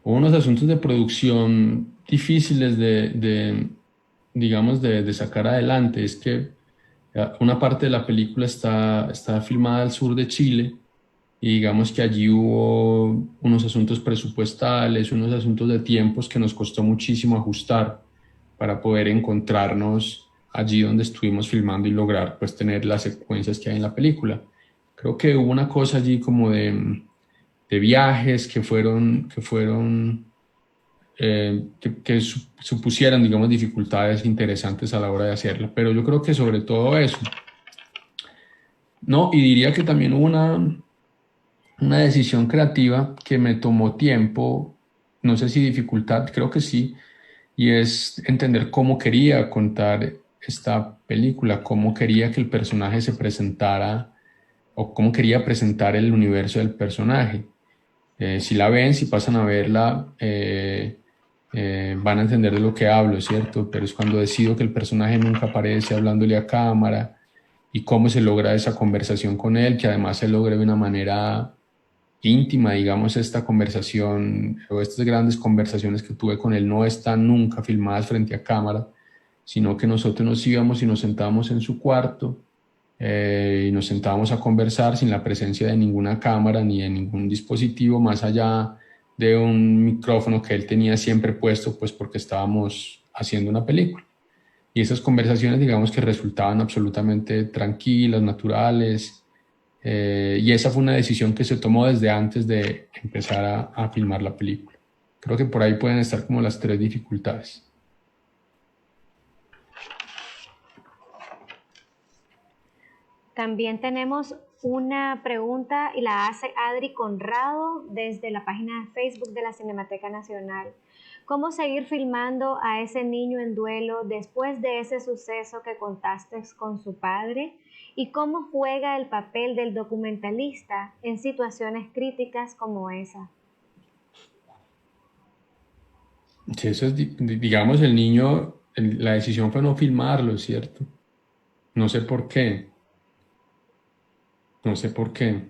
Hubo unos asuntos de producción difíciles digamos, de sacar adelante. Es que una parte de la película está filmada al sur de Chile y digamos que allí hubo unos asuntos presupuestales, unos asuntos de tiempos que nos costó muchísimo ajustar para poder encontrarnos allí donde estuvimos filmando y lograr pues tener las secuencias que hay en la película. Creo que hubo una cosa allí como de viajes que supusieran, digamos, dificultades interesantes a la hora de hacerla, pero yo creo que sobre todo eso, ¿no? Y diría que también hubo una decisión creativa que me tomó tiempo, no sé si dificultad, creo que sí, y es entender cómo quería contar esta película, cómo quería que el personaje se presentara o cómo quería presentar el universo del personaje. Si la ven, si pasan a verla, van a entender de lo que hablo, ¿cierto? Pero es cuando decido que el personaje nunca aparece hablándole a cámara y cómo se logra esa conversación con él, que además se logre de una manera íntima, digamos, esta conversación o estas grandes conversaciones que tuve con él no están nunca filmadas frente a cámara, sino que nosotros nos íbamos y nos sentábamos en su cuarto y nos sentábamos a conversar sin la presencia de ninguna cámara ni de ningún dispositivo más allá de un micrófono que él tenía siempre puesto, pues porque estábamos haciendo una película. Y esas conversaciones, digamos que resultaban absolutamente tranquilas, naturales, y esa fue una decisión que se tomó desde antes de empezar a filmar la película. Creo que por ahí pueden estar como las tres dificultades. También tenemos una pregunta y la hace Adri Conrado desde la página de Facebook de la Cinemateca Nacional. ¿Cómo seguir filmando a ese niño en duelo después de ese suceso que contaste con su padre? ¿Y cómo juega el papel del documentalista en situaciones críticas como esa? Sí, eso es, digamos, el niño, la decisión fue no filmarlo, ¿cierto? No sé por qué. No sé por qué.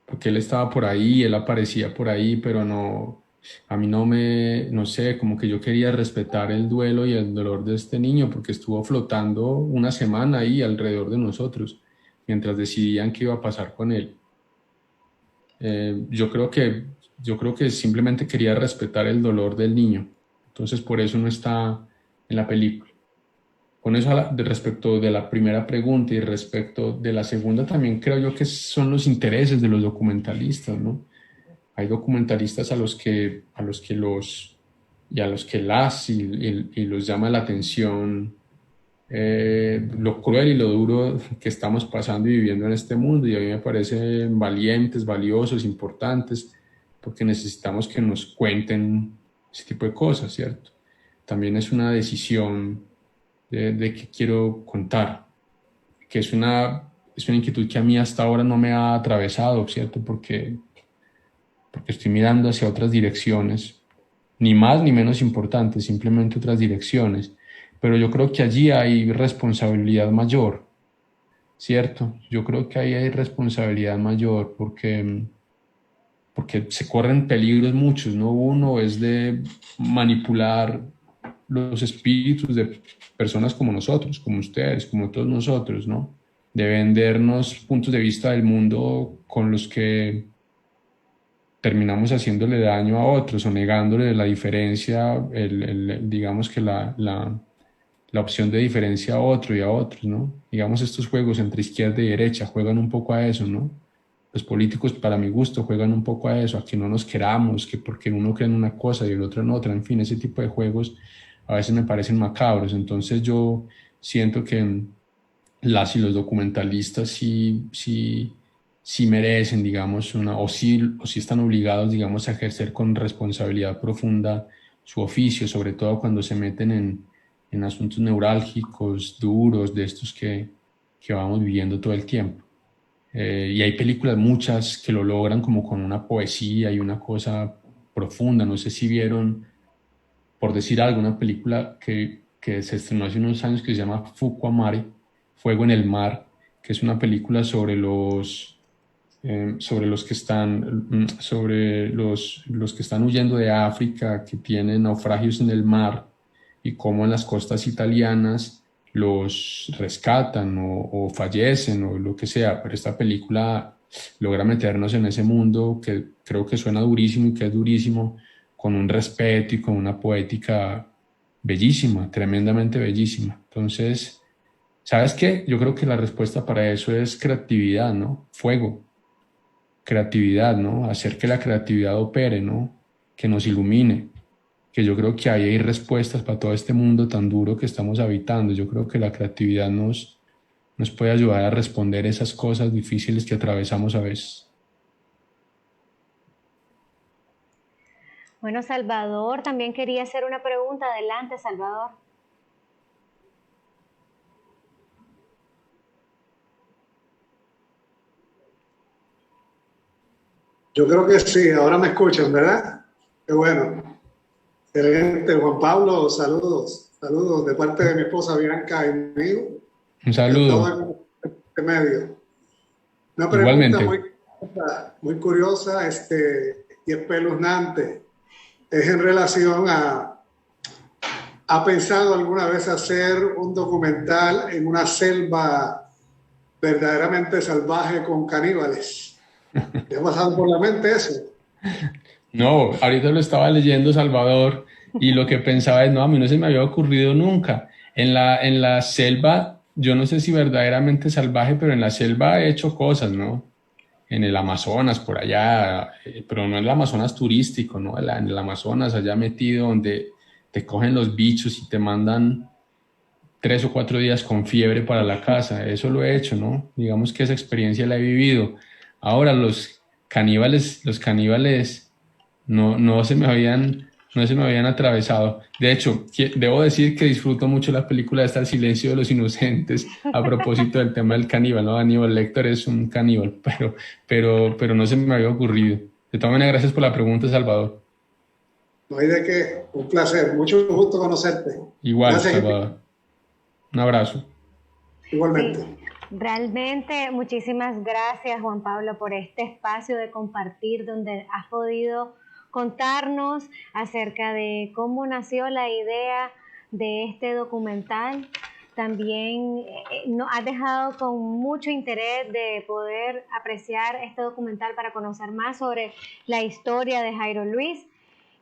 Porque él estaba por ahí, él aparecía por ahí, pero no, a mí no sé, como que yo quería respetar el duelo y el dolor de este niño, porque estuvo flotando una semana ahí alrededor de nosotros, mientras decidían qué iba a pasar con él. Yo creo que simplemente quería respetar el dolor del niño. Entonces por eso no está en la película. Con eso respecto de la primera pregunta y respecto de la segunda, también creo yo que son los intereses de los documentalistas, ¿no? Hay documentalistas a los que y a los que y los llama la atención lo cruel y lo duro que estamos pasando y viviendo en este mundo, y a mí me parecen valientes, valiosos, importantes, porque necesitamos que nos cuenten ese tipo de cosas, ¿cierto? También es una decisión de qué quiero contar, que es una inquietud que a mí hasta ahora no me ha atravesado, ¿cierto? Porque estoy mirando hacia otras direcciones, ni más ni menos importantes, simplemente otras direcciones. Pero yo creo que allí hay responsabilidad mayor, ¿cierto? Yo creo que ahí hay responsabilidad mayor porque se corren peligros muchos, ¿no? Uno es de manipular los espíritus de personas como nosotros, como ustedes, como todos nosotros, ¿no? De vendernos puntos de vista del mundo con los que terminamos haciéndole daño a otros o negándole la diferencia, digamos que la opción de diferencia a otro y a otros, ¿no? Digamos, estos juegos entre izquierda y derecha juegan un poco a eso, ¿no? Los políticos, para mi gusto, juegan un poco a eso, a que no nos queramos, que porque uno cree en una cosa y el otro en otra, en fin, ese tipo de juegos a veces me parecen macabros. Entonces yo siento que las y los documentalistas sí merecen, digamos, o sí están obligados, digamos, a ejercer con responsabilidad profunda su oficio, sobre todo cuando se meten en asuntos neurálgicos, duros, de estos que vamos viviendo todo el tiempo. Y hay películas, muchas, que lo logran como con una poesía y una cosa profunda. No sé si vieron, por decir algo, una película que se estrenó hace unos años que se llama Fukuamare, Fuego en el Mar, que es una película sobre los que están, los que están huyendo de África, que tienen naufragios en el mar, y cómo en las costas italianas los rescatan o fallecen o lo que sea. Pero esta película logra meternos en ese mundo que creo que suena durísimo y que es durísimo, con un respeto y con una poética bellísima, tremendamente bellísima. Entonces, ¿sabes qué? Yo creo que la respuesta para eso es creatividad, ¿no? Fuego, creatividad, ¿no? Hacer que la creatividad opere, ¿no? Que nos ilumine, que yo creo que ahí hay respuestas para todo este mundo tan duro que estamos habitando. Yo creo que la creatividad nos puede ayudar a responder esas cosas difíciles que atravesamos a veces. Bueno, Salvador también quería hacer una pregunta. Adelante, Salvador. Yo creo que sí, ahora me escuchan, ¿verdad? Qué bueno. Excelente, Juan Pablo, saludos. Saludos de parte de mi esposa Bianca y mío. Un Encantado saludo. de este medio. Una pregunta Igualmente. muy curiosa y espeluznante. Es en relación ¿ha pensado alguna vez hacer un documental en una selva verdaderamente salvaje con caníbales? ¿Te ha pasado por la mente eso? No, ahorita lo estaba leyendo, Salvador, y lo que pensaba es, no, a mí no se me había ocurrido nunca. En la selva, yo no sé si verdaderamente salvaje, pero en la selva he hecho cosas, ¿no? En el Amazonas, por allá, pero no en el Amazonas turístico, ¿no? En el Amazonas, allá metido, donde te cogen los bichos y te mandan 3 o 4 días con fiebre para la casa. Eso lo he hecho, ¿no? Digamos que esa experiencia la he vivido. Ahora, los caníbales no se me habían atravesado. De hecho, debo decir que disfruto mucho la película esta El silencio de los inocentes, a propósito del tema del caníbal, ¿no? Aníbal Lecter es un caníbal, pero no se me había ocurrido. De todas maneras, gracias por la pregunta, Salvador. No hay de qué. Un placer. Mucho gusto conocerte. Igual, Gracias, Salvador. Un abrazo. igualmente. Sí, realmente muchísimas gracias, Juan Pablo, por este espacio de compartir donde has podido contarnos acerca de cómo nació la idea de este documental. También nos has dejado con mucho interés de poder apreciar este documental para conocer más sobre la historia de Jairo Luis.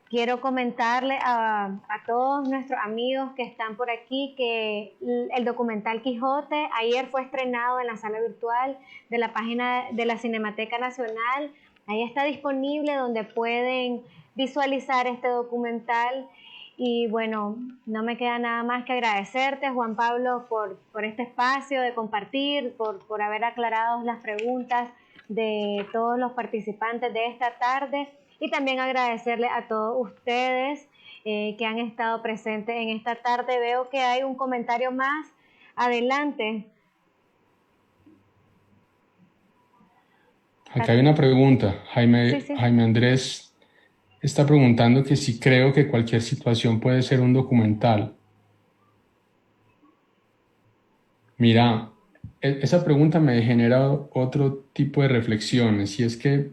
Quiero comentarle a todos nuestros amigos que están por aquí que el documental Quijote ayer fue estrenado en la sala virtual de la página de la Cinemateca Nacional. Ahí está disponible donde pueden visualizar este documental Y bueno, no me queda nada más que agradecerte, Juan Pablo, por este espacio de compartir, por haber aclarado las preguntas de todos los participantes de esta tarde, y también agradecerle a todos ustedes que han estado presentes en esta tarde. Veo que hay un comentario más. Adelante. Acá hay una pregunta. Sí, Jaime, sí. Jaime Andrés está preguntando que si creo que cualquier situación puede ser un documental. Mira, esa pregunta me genera otro tipo de reflexiones, y es que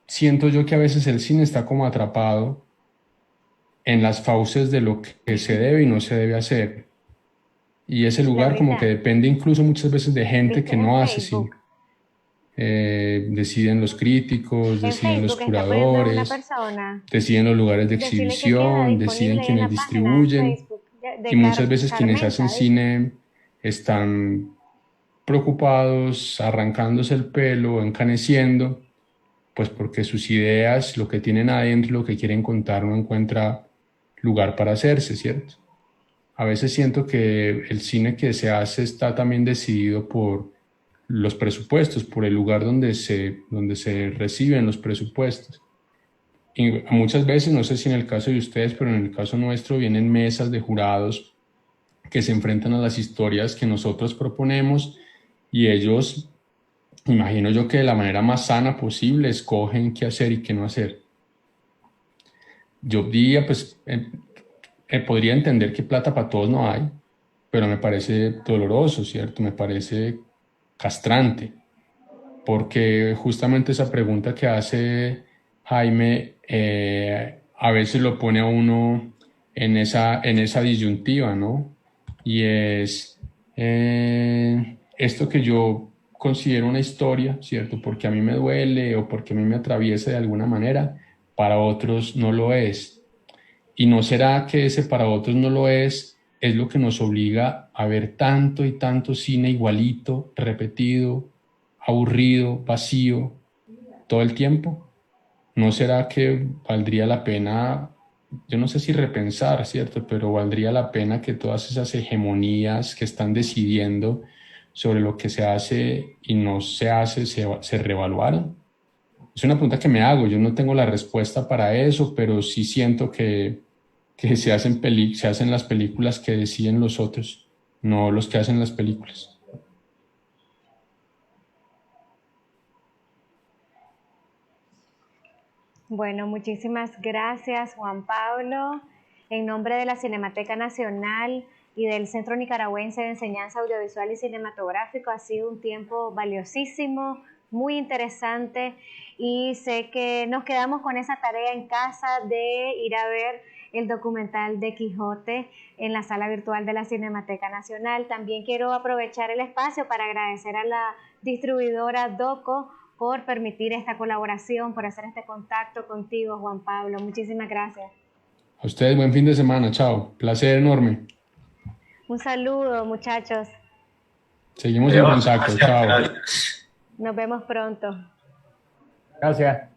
siento yo que a veces el cine está como atrapado en las fauces de lo que se debe y no se debe hacer. Y ese lugar como que Laurita, depende incluso muchas veces de gente ¿viste que en no hace cine. Facebook? Deciden los críticos, En deciden los Facebook está poniendo una curadores, persona. deciden los lugares de Decirle que queda exhibición, deciden disponible ahí en quienes la página de distribuyen, Facebook y de muchas veces quienes hacen Carmenza, dice. cine están preocupados, arrancándose el pelo, encaneciendo, pues porque sus ideas, lo que tienen adentro, lo que quieren contar, no encuentra lugar para hacerse, ¿cierto? A veces siento que el cine que se hace está también decidido por los presupuestos, por el lugar donde se reciben los presupuestos. Y muchas veces, no sé si en el caso de ustedes, pero en el caso nuestro, vienen mesas de jurados que se enfrentan a las historias que nosotros proponemos, y ellos, imagino yo que de la manera más sana posible, escogen qué hacer y qué no hacer. Yo diría, pues, podría entender que plata para todos no hay, pero me parece doloroso, ¿cierto? Me parece castrante, porque justamente esa pregunta que hace Jaime a veces lo pone a uno en esa disyuntiva, ¿no? Y es esto que yo considero una historia, ¿cierto? Porque a mí me duele o porque a mí me atraviesa de alguna manera, para otros no lo es. ¿Y no será que ese para otros no lo es lo que nos obliga a ver tanto y tanto cine igualito, repetido, aburrido, vacío, todo el tiempo? ¿No será que valdría la pena, yo no sé si repensar, ¿cierto? Pero valdría la pena que todas esas hegemonías que están decidiendo sobre lo que se hace y no se hace se reevaluaran? Es una pregunta que me hago. Yo no tengo la respuesta para eso, pero sí siento que se hacen las películas que deciden los otros, no los que hacen las películas. Bueno, muchísimas gracias, Juan Pablo. En nombre de la Cinemateca Nacional y del Centro Nicaragüense de Enseñanza Audiovisual y Cinematográfico, ha sido un tiempo valiosísimo, muy interesante, y sé que nos quedamos con esa tarea en casa de ir a ver el documental de Quijote en la sala virtual de la Cinemateca Nacional. También quiero aprovechar el espacio para agradecer a la distribuidora DOCO por permitir esta colaboración, por hacer este contacto contigo, Juan Pablo. Muchísimas gracias. A ustedes, buen fin de semana. Chao. Placer enorme. Un saludo, muchachos. Seguimos en Adiós, contacto. gracias, Chao. gracias. Nos vemos pronto. Gracias.